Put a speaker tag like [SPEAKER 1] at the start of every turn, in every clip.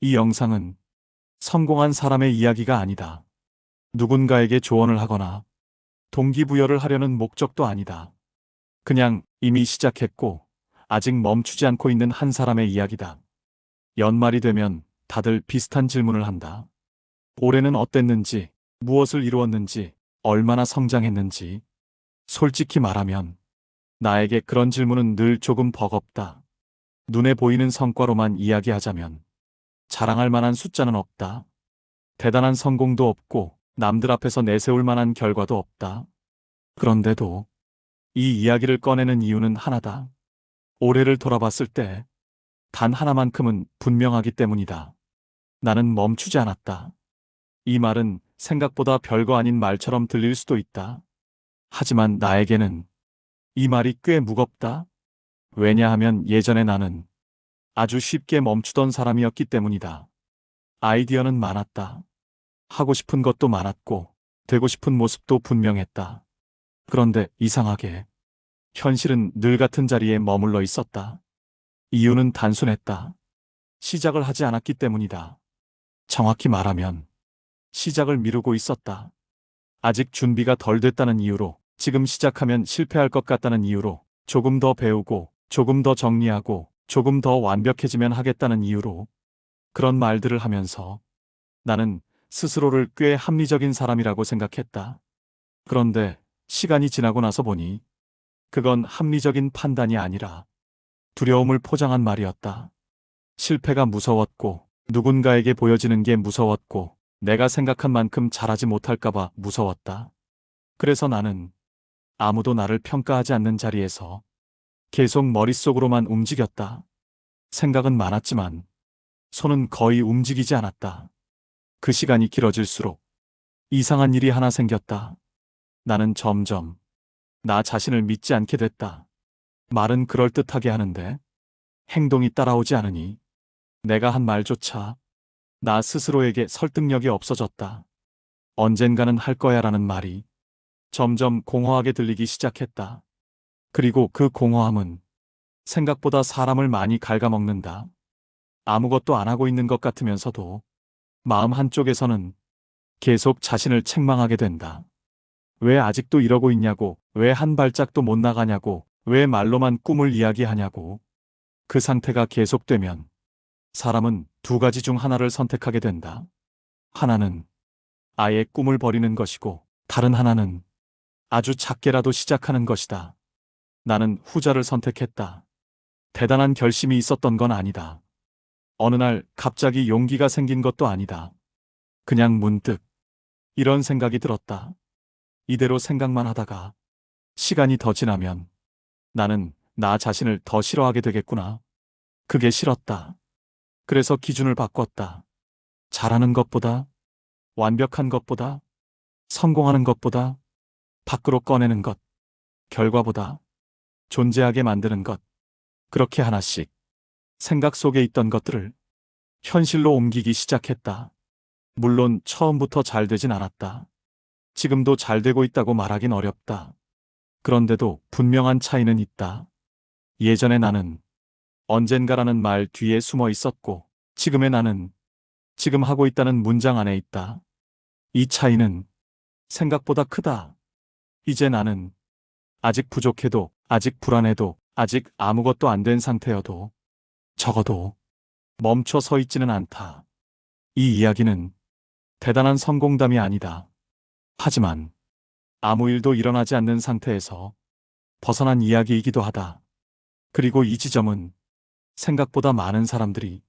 [SPEAKER 1] 이 영상은 성공한 사람의 이야기가 아니다. 누군가에게 조언을 하거나 동기부여를 하려는 목적도 아니다. 그냥 이미 시작했고 아직 멈추지 않고 있는 한 사람의 이야기다. 연말이 되면 다들 비슷한 질문을 한다. 올해는 어땠는지, 무엇을 이루었는지, 얼마나 성장했는지. 솔직히 말하면 나에게 그런 질문은 늘 조금 버겁다. 눈에 보이는 성과로만 이야기하자면 자랑할 만한 숫자는 없다. 대단한 성공도 없고 남들 앞에서 내세울 만한 결과도 없다. 그런데도 이 이야기를 꺼내는 이유는 하나다. 올해를 돌아봤을 때 단 하나만큼은 분명하기 때문이다. 나는 멈추지 않았다. 이 말은 생각보다 별거 아닌 말처럼 들릴 수도 있다. 하지만 나에게는 이 말이 꽤 무겁다. 왜냐하면 예전에 나는 아주 쉽게 멈추던 사람이었기 때문이다. 아이디어는 많았다. 하고 싶은 것도 많았고 되고 싶은 모습도 분명했다. 그런데 이상하게 현실은 늘 같은 자리에 머물러 있었다. 이유는 단순했다. 시작을 하지 않았기 때문이다. 정확히 말하면 시작을 미루고 있었다. 아직 준비가 덜 됐다는 이유로, 지금 시작하면 실패할 것 같다는 이유로, 조금 더 배우고, 조금 더 정리하고, 조금 더 완벽해지면 하겠다는 이유로 그런 말들을 하면서 나는 스스로를 꽤 합리적인 사람이라고 생각했다. 그런데 시간이 지나고 나서 보니 그건 합리적인 판단이 아니라 두려움을 포장한 말이었다. 실패가 무서웠고, 누군가에게 보여지는 게 무서웠고, 내가 생각한 만큼 잘하지 못할까봐 무서웠다. 그래서 나는 아무도 나를 평가하지 않는 자리에서 계속 머릿속으로만 움직였다. 생각은 많았지만 손은 거의 움직이지 않았다. 그 시간이 길어질수록 이상한 일이 하나 생겼다. 나는 점점 나 자신을 믿지 않게 됐다. 말은 그럴듯하게 하는데 행동이 따라오지 않으니 내가 한 말조차 나 스스로에게 설득력이 없어졌다. 언젠가는 할 거야라는 말이 점점 공허하게 들리기 시작했다. 그리고 그 공허함은 생각보다 사람을 많이 갉아먹는다. 아무것도 안 하고 있는 것 같으면서도 마음 한쪽에서는 계속 자신을 책망하게 된다. 왜 아직도 이러고 있냐고, 왜 한 발짝도 못 나가냐고, 왜 말로만 꿈을 이야기하냐고. 그 상태가 계속되면 사람은 두 가지 중 하나를 선택하게 된다. 하나는 아예 꿈을 버리는 것이고, 다른 하나는 아주 작게라도 시작하는 것이다. 나는 후자를 선택했다. 대단한 결심이 있었던 건 아니다. 어느 날 갑자기 용기가 생긴 것도 아니다. 그냥 문득 이런 생각이 들었다. 이대로 생각만 하다가 시간이 더 지나면 나는 나 자신을 더 싫어하게 되겠구나. 그게 싫었다. 그래서 기준을 바꿨다. 잘하는 것보다, 완벽한 것보다, 성공하는 것보다, 밖으로 꺼내는 것, 결과보다 존재하게 만드는 것. 그렇게 하나씩 생각 속에 있던 것들을 현실로 옮기기 시작했다. 물론 처음부터 잘 되진 않았다. 지금도 잘 되고 있다고 말하긴 어렵다. 그런데도 분명한 차이는 있다. 예전에 나는 언젠가라는 말 뒤에 숨어 있었고, 지금의 나는 지금 하고 있다는 문장 안에 있다. 이 차이는 생각보다 크다. 이제 나는 아직 부족해도, 아직 불안해도, 아직 아무것도 안 된 상태여도 적어도 멈춰 서 있지는 않다. 이 이야기는 대단한 성공담이 아니다. 하지만 아무 일도 일어나지 않는 상태에서 벗어난 이야기이기도 하다. 그리고 이 지점은 생각보다 많은 사람들이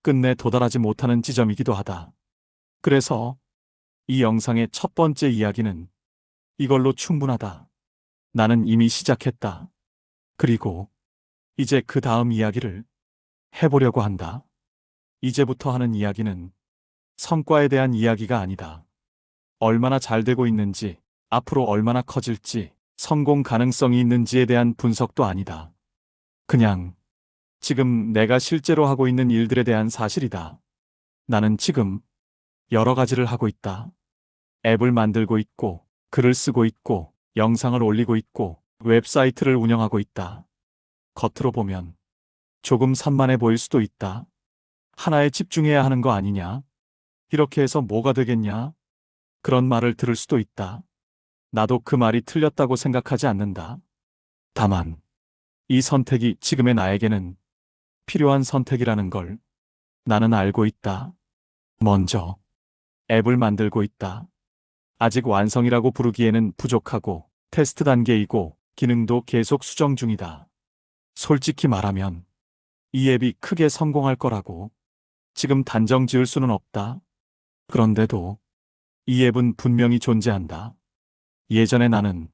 [SPEAKER 1] 끝내 도달하지 못하는 지점이기도 하다. 그래서 이 영상의 첫 번째 이야기는 이걸로 충분하다. 나는 이미 시작했다. 그리고 이제 그 다음 이야기를 해보려고 한다. 이제부터 하는 이야기는 성과에 대한 이야기가 아니다. 얼마나 잘 되고 있는지, 앞으로 얼마나 커질지, 성공 가능성이 있는지에 대한 분석도 아니다. 그냥 지금 내가 실제로 하고 있는 일들에 대한 사실이다. 나는 지금 여러 가지를 하고 있다. 앱을 만들고 있고, 글을 쓰고 있고, 영상을 올리고 있고, 웹사이트를 운영하고 있다. 겉으로 보면 조금 산만해 보일 수도 있다. 하나에 집중해야 하는 거 아니냐? 이렇게 해서 뭐가 되겠냐? 그런 말을 들을 수도 있다. 나도 그 말이 틀렸다고 생각하지 않는다. 다만, 이 선택이 지금의 나에게는 필요한 선택이라는 걸 나는 알고 있다. 먼저, 앱을 만들고 있다. 아직 완성이라고 부르기에는 부족하고 테스트 단계이고 기능도 계속 수정 중이다. 솔직히 말하면 이 앱이 크게 성공할 거라고 지금 단정 지을 수는 없다. 그런데도 이 앱은 분명히 존재한다. 예전에 나는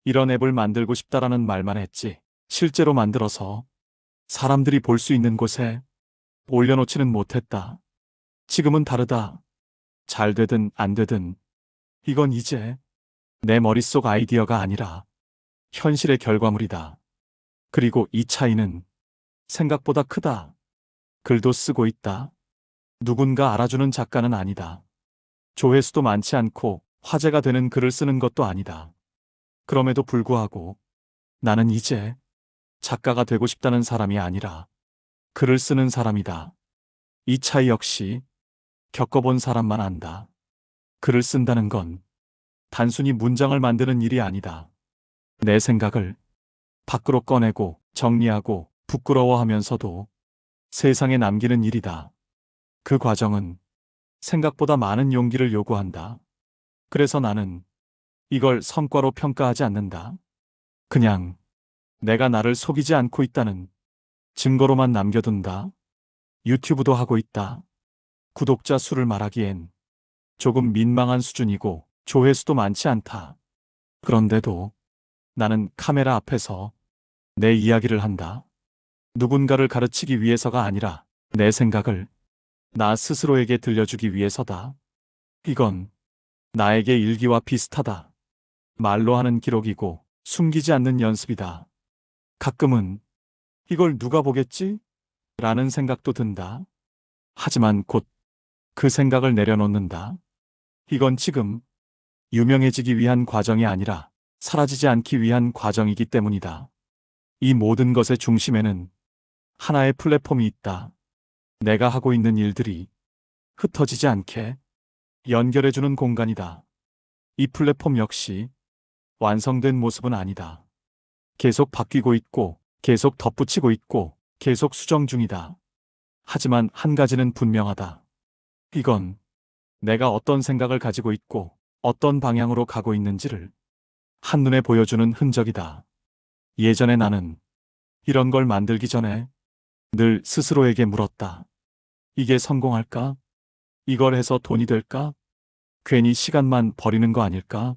[SPEAKER 1] 이런 앱을 만들고 싶다라는 말만 했지 실제로 만들어서 사람들이 볼 수 있는 곳에 올려놓지는 못했다. 지금은 다르다. 잘 되든 안 되든 이건 이제 내 머릿속 아이디어가 아니라 현실의 결과물이다. 그리고 이 차이는 생각보다 크다. 글도 쓰고 있다. 누군가 알아주는 작가는 아니다. 조회수도 많지 않고 화제가 되는 글을 쓰는 것도 아니다. 그럼에도 불구하고 나는 이제 작가가 되고 싶다는 사람이 아니라 글을 쓰는 사람이다. 이 차이 역시 겪어본 사람만 안다. 글을 쓴다는 건 단순히 문장을 만드는 일이 아니다. 내 생각을 밖으로 꺼내고 정리하고 부끄러워하면서도 세상에 남기는 일이다. 그 과정은 생각보다 많은 용기를 요구한다. 그래서 나는 이걸 성과로 평가하지 않는다. 그냥 내가 나를 속이지 않고 있다는 증거로만 남겨둔다. 유튜브도 하고 있다. 구독자 수를 말하기엔 조금 민망한 수준이고 조회수도 많지 않다. 그런데도 나는 카메라 앞에서 내 이야기를 한다. 누군가를 가르치기 위해서가 아니라 내 생각을 나 스스로에게 들려주기 위해서다. 이건 나에게 일기와 비슷하다. 말로 하는 기록이고 숨기지 않는 연습이다. 가끔은 이걸 누가 보겠지? 라는 생각도 든다. 하지만 곧 그 생각을 내려놓는다. 이건 지금 유명해지기 위한 과정이 아니라 사라지지 않기 위한 과정이기 때문이다. 이 모든 것의 중심에는 하나의 플랫폼이 있다. 내가 하고 있는 일들이 흩어지지 않게 연결해주는 공간이다. 이 플랫폼 역시 완성된 모습은 아니다. 계속 바뀌고 있고, 계속 덧붙이고 있고, 계속 수정 중이다. 하지만 한 가지는 분명하다. 이건 내가 어떤 생각을 가지고 있고, 어떤 방향으로 가고 있는지를 한눈에 보여주는 흔적이다. 예전에 나는 이런 걸 만들기 전에 늘 스스로에게 물었다. 이게 성공할까? 이걸 해서 돈이 될까? 괜히 시간만 버리는 거 아닐까?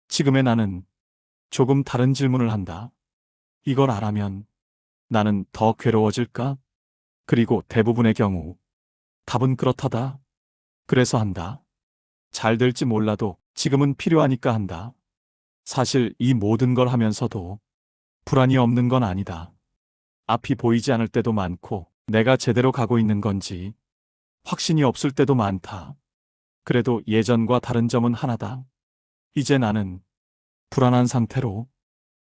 [SPEAKER 1] 지금의 나는 조금 다른 질문을 한다. 이걸 안 하면 나는 더 괴로워질까? 그리고 대부분의 경우 답은 그렇다다. 그래서 한다. 잘 될지 몰라도 지금은 필요하니까 한다. 사실 이 모든 걸 하면서도 불안이 없는 건 아니다. 앞이 보이지 않을 때도 많고 내가 제대로 가고 있는 건지 확신이 없을 때도 많다. 그래도 예전과 다른 점은 하나다. 이제 나는 불안한 상태로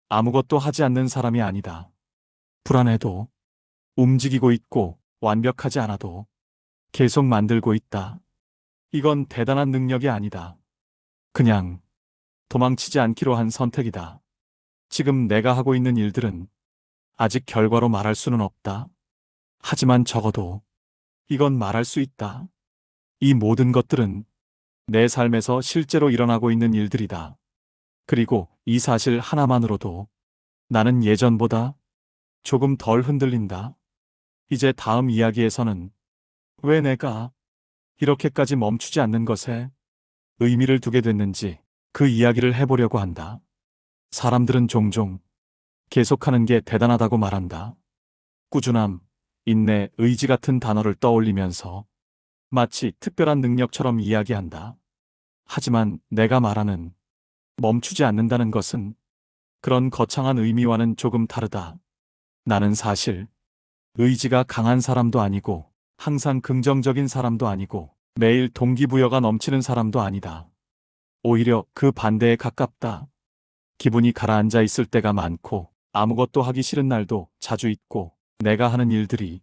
[SPEAKER 1] 아무것도 하지 않는 사람이 아니다. 불안해도 움직이고 있고 완벽하지 않아도 계속 만들고 있다. 이건 대단한 능력이 아니다. 그냥 도망치지 않기로 한 선택이다. 지금 내가 하고 있는 일들은 아직 결과로 말할 수는 없다. 하지만 적어도 이건 말할 수 있다. 이 모든 것들은 내 삶에서 실제로 일어나고 있는 일들이다. 그리고 이 사실 하나만으로도 나는 예전보다 조금 덜 흔들린다. 이제 다음 이야기에서는 왜 내가 이렇게까지 멈추지 않는 것에 의미를 두게 됐는지 그 이야기를 해보려고 한다. 사람들은 종종 계속하는 게 대단하다고 말한다. 꾸준함, 인내, 의지 같은 단어를 떠올리면서 마치 특별한 능력처럼 이야기한다. 하지만 내가 말하는 멈추지 않는다는 것은 그런 거창한 의미와는 조금 다르다. 나는 사실 의지가 강한 사람도 아니고 항상 긍정적인 사람도 아니고 매일 동기부여가 넘치는 사람도 아니다. 오히려 그 반대에 가깝다. 기분이 가라앉아 있을 때가 많고 아무것도 하기 싫은 날도 자주 있고 내가 하는 일들이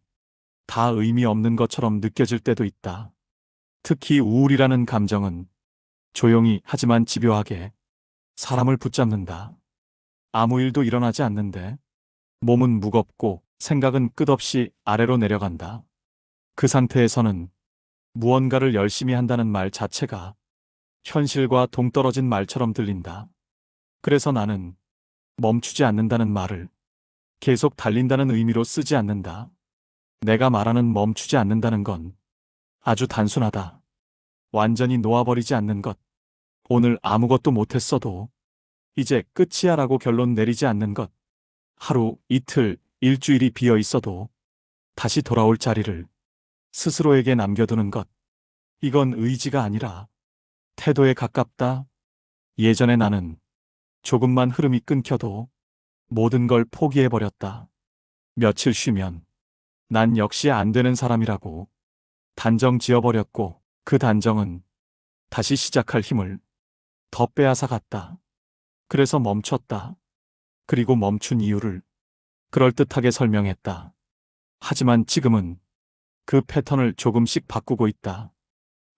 [SPEAKER 1] 다 의미 없는 것처럼 느껴질 때도 있다. 특히 우울이라는 감정은 조용히 하지만 집요하게 사람을 붙잡는다. 아무 일도 일어나지 않는데 몸은 무겁고 생각은 끝없이 아래로 내려간다. 그 상태에서는 무언가를 열심히 한다는 말 자체가 현실과 동떨어진 말처럼 들린다. 그래서 나는 멈추지 않는다는 말을 계속 달린다는 의미로 쓰지 않는다. 내가 말하는 멈추지 않는다는 건 아주 단순하다. 완전히 놓아버리지 않는 것. 오늘 아무것도 못했어도 이제 끝이야 라고 결론 내리지 않는 것. 하루, 이틀, 일주일이 비어 있어도 다시 돌아올 자리를 스스로에게 남겨두는 것. 이건 의지가 아니라 태도에 가깝다. 예전에 나는 조금만 흐름이 끊겨도 모든 걸 포기해버렸다. 며칠 쉬면 난 역시 안 되는 사람이라고 단정 지어버렸고 그 단정은 다시 시작할 힘을 더 빼앗아 갔다. 그래서 멈췄다. 그리고 멈춘 이유를 그럴듯하게 설명했다. 하지만 지금은 그 패턴을 조금씩 바꾸고 있다.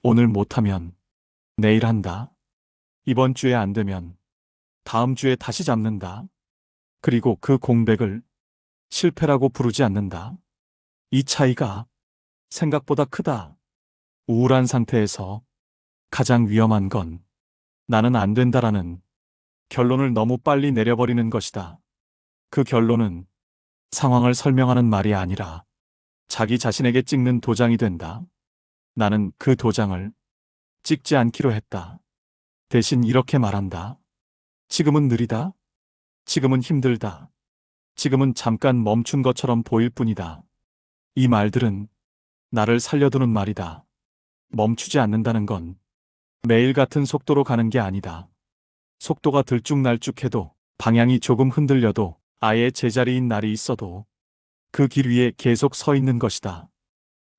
[SPEAKER 1] 오늘 못하면 내일 한다. 이번 주에 안 되면 다음 주에 다시 잡는다. 그리고 그 공백을 실패라고 부르지 않는다. 이 차이가 생각보다 크다. 우울한 상태에서 가장 위험한 건 나는 안 된다라는 결론을 너무 빨리 내려버리는 것이다. 그 결론은 상황을 설명하는 말이 아니라 자기 자신에게 찍는 도장이 된다. 나는 그 도장을 찍지 않기로 했다. 대신 이렇게 말한다. 지금은 느리다. 지금은 힘들다. 지금은 잠깐 멈춘 것처럼 보일 뿐이다. 이 말들은 나를 살려두는 말이다. 멈추지 않는다는 건 매일 같은 속도로 가는 게 아니다. 속도가 들쭉날쭉해도 방향이 조금 흔들려도 아예 제자리인 날이 있어도 그 길 위에 계속 서 있는 것이다.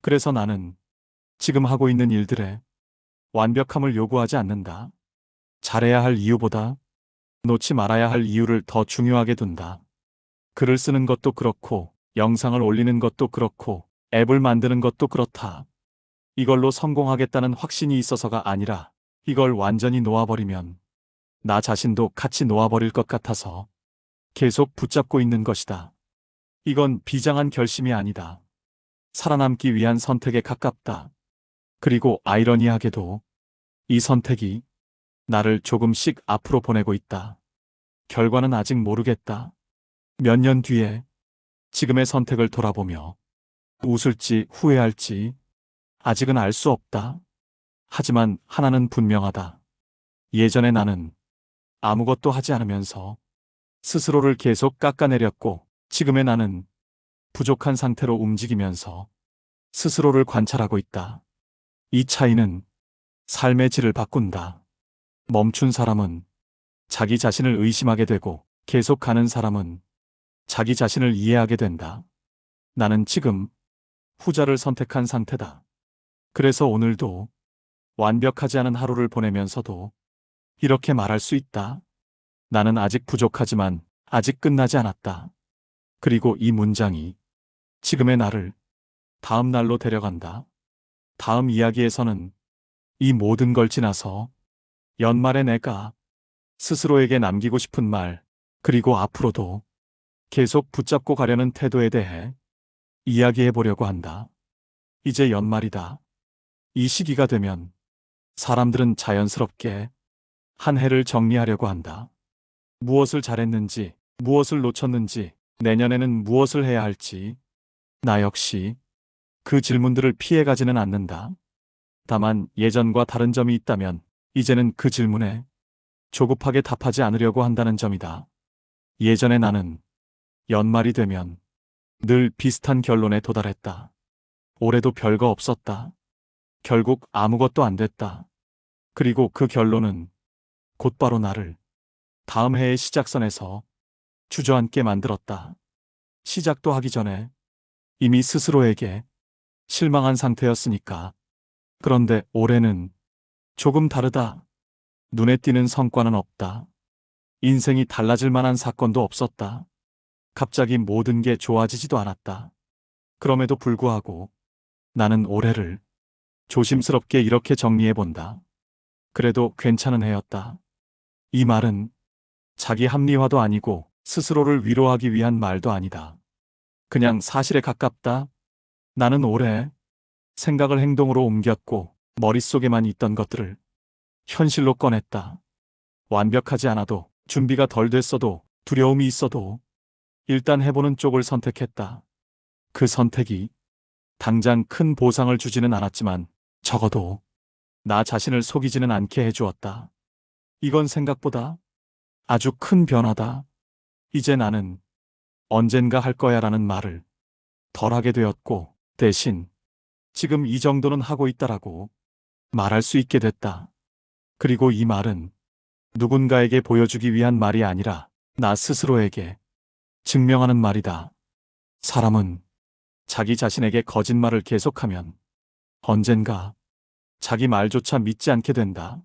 [SPEAKER 1] 그래서 나는 지금 하고 있는 일들에 완벽함을 요구하지 않는다. 잘해야 할 이유보다 놓지 말아야 할 이유를 더 중요하게 둔다. 글을 쓰는 것도 그렇고 영상을 올리는 것도 그렇고 앱을 만드는 것도 그렇다. 이걸로 성공하겠다는 확신이 있어서가 아니라 이걸 완전히 놓아버리면 나 자신도 같이 놓아버릴 것 같아서 계속 붙잡고 있는 것이다. 이건 비장한 결심이 아니다. 살아남기 위한 선택에 가깝다. 그리고 아이러니하게도 이 선택이 나를 조금씩 앞으로 보내고 있다. 결과는 아직 모르겠다. 몇 년 뒤에 지금의 선택을 돌아보며 웃을지 후회할지 아직은 알 수 없다. 하지만 하나는 분명하다. 예전에 나는 아무것도 하지 않으면서 스스로를 계속 깎아내렸고 지금의 나는 부족한 상태로 움직이면서 스스로를 관찰하고 있다. 이 차이는 삶의 질을 바꾼다. 멈춘 사람은 자기 자신을 의심하게 되고 계속 가는 사람은 자기 자신을 이해하게 된다. 나는 지금 후자를 선택한 상태다. 그래서 오늘도 완벽하지 않은 하루를 보내면서도 이렇게 말할 수 있다. 나는 아직 부족하지만 아직 끝나지 않았다. 그리고 이 문장이 지금의 나를 다음 날로 데려간다. 다음 이야기에서는 이 모든 걸 지나서 연말에 내가 스스로에게 남기고 싶은 말, 그리고 앞으로도 계속 붙잡고 가려는 태도에 대해 이야기해 보려고 한다. 이제 연말이다. 이 시기가 되면 사람들은 자연스럽게 한 해를 정리하려고 한다. 무엇을 잘했는지, 무엇을 놓쳤는지, 내년에는 무엇을 해야 할지. 나 역시 그 질문들을 피해가지는 않는다. 다만 예전과 다른 점이 있다면 이제는 그 질문에 조급하게 답하지 않으려고 한다는 점이다. 예전에 나는 연말이 되면 늘 비슷한 결론에 도달했다. 올해도 별거 없었다. 결국 아무것도 안 됐다. 그리고 그 결론은 곧바로 나를 다음 해의 시작선에서 주저앉게 만들었다. 시작도 하기 전에 이미 스스로에게 실망한 상태였으니까. 그런데 올해는 조금 다르다. 눈에 띄는 성과는 없다. 인생이 달라질 만한 사건도 없었다. 갑자기 모든 게 좋아지지도 않았다. 그럼에도 불구하고 나는 올해를 조심스럽게 이렇게 정리해본다. 그래도 괜찮은 해였다. 이 말은 자기 합리화도 아니고 스스로를 위로하기 위한 말도 아니다. 그냥 사실에 가깝다. 나는 올해 생각을 행동으로 옮겼고 머릿속에만 있던 것들을 현실로 꺼냈다. 완벽하지 않아도, 준비가 덜 됐어도, 두려움이 있어도 일단 해보는 쪽을 선택했다. 그 선택이 당장 큰 보상을 주지는 않았지만 적어도 나 자신을 속이지는 않게 해주었다. 이건 생각보다 아주 큰 변화다. 이제 나는 언젠가 할 거야라는 말을 덜 하게 되었고, 대신 지금 이 정도는 하고 있다라고 말할 수 있게 됐다. 그리고 이 말은 누군가에게 보여주기 위한 말이 아니라 나 스스로에게 증명하는 말이다. 사람은 자기 자신에게 거짓말을 계속하면 언젠가 자기 말조차 믿지 않게 된다.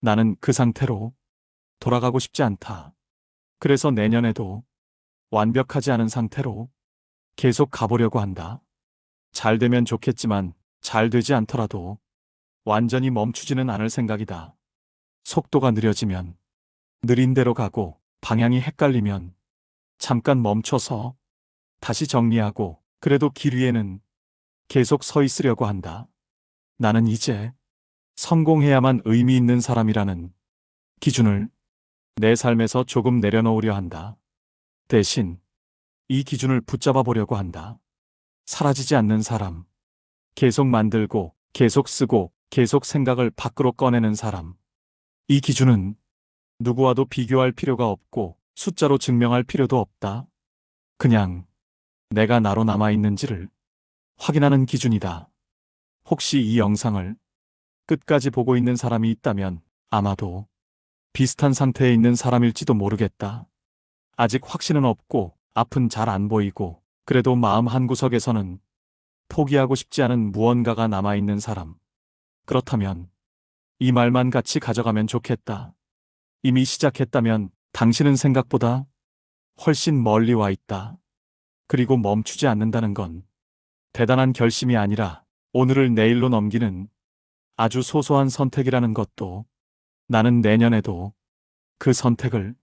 [SPEAKER 1] 나는 그 상태로 돌아가고 싶지 않다. 그래서 내년에도 완벽하지 않은 상태로 계속 가보려고 한다. 잘 되면 좋겠지만 잘 되지 않더라도 완전히 멈추지는 않을 생각이다. 속도가 느려지면 느린 대로 가고, 방향이 헷갈리면 잠깐 멈춰서 다시 정리하고, 그래도 길 위에는 계속 서 있으려고 한다. 나는 이제 성공해야만 의미 있는 사람이라는 기준을 내 삶에서 조금 내려놓으려 한다. 대신 이 기준을 붙잡아 보려고 한다. 사라지지 않는 사람, 계속 만들고, 계속 쓰고, 계속 생각을 밖으로 꺼내는 사람. 이 기준은 누구와도 비교할 필요가 없고 숫자로 증명할 필요도 없다. 그냥 내가 나로 남아있는지를 확인하는 기준이다. 혹시 이 영상을 끝까지 보고 있는 사람이 있다면 아마도 비슷한 상태에 있는 사람일지도 모르겠다. 아직 확신은 없고 앞은 잘 안 보이고, 그래도 마음 한구석에서는 포기하고 싶지 않은 무언가가 남아있는 사람. 그렇다면 이 말만 같이 가져가면 좋겠다. 이미 시작했다면 당신은 생각보다 훨씬 멀리 와 있다. 그리고 멈추지 않는다는 건 대단한 결심이 아니라 오늘을 내일로 넘기는 아주 소소한 선택이라는 것도, 나는 내년에도 그 선택을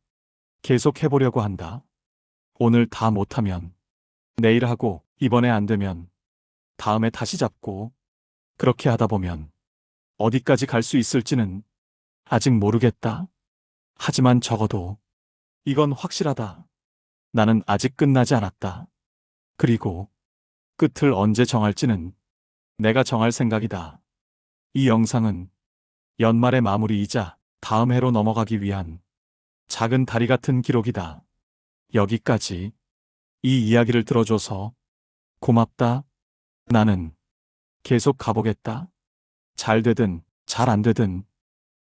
[SPEAKER 1] 계속 해보려고 한다. 오늘 다 못하면 내일 하고, 이번에 안 되면 다음에 다시 잡고, 그렇게 하다 보면 어디까지 갈 수 있을지는 아직 모르겠다. 하지만 적어도 이건 확실하다. 나는 아직 끝나지 않았다. 그리고 끝을 언제 정할지는 내가 정할 생각이다. 이 영상은 연말의 마무리이자 다음 해로 넘어가기 위한 작은 다리 같은 기록이다. 여기까지 이 이야기를 들어줘서 고맙다. 나는 계속 가보겠다. 잘 되든 잘 안 되든